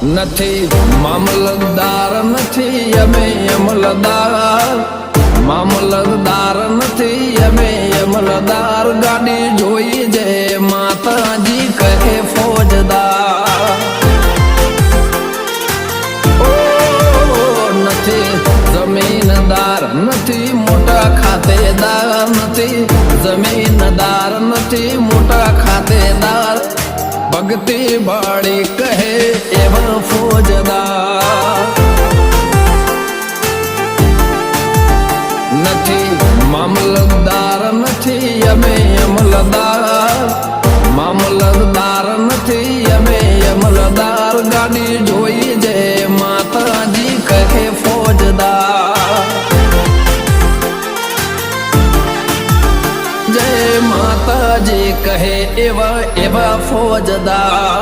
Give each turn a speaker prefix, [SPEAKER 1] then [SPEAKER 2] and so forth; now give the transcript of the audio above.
[SPEAKER 1] નથી મામલતદાર નથી અમે અમલદાર, મામલતદાર નથી અમે અમલદાર, ગાડી જોઈ જે માતાજી કહે ફોજદાર. ઓ નથી જમીનદાર નથી મોટા ખાતેદાર, નથી જમીનદાર નથી મોટા ખાતેદાર, ભક્તિ બાળી કહે એવા ફોજદાર. નથી મામલતદાર નથી અમે અમલદાર, મામલતદાર નથી અમે અમલદાર, ગાડી જોઈ જે માતાજી કહે ફોજદાર. જય માતાજી કહે એવા એવા ફોજદાર.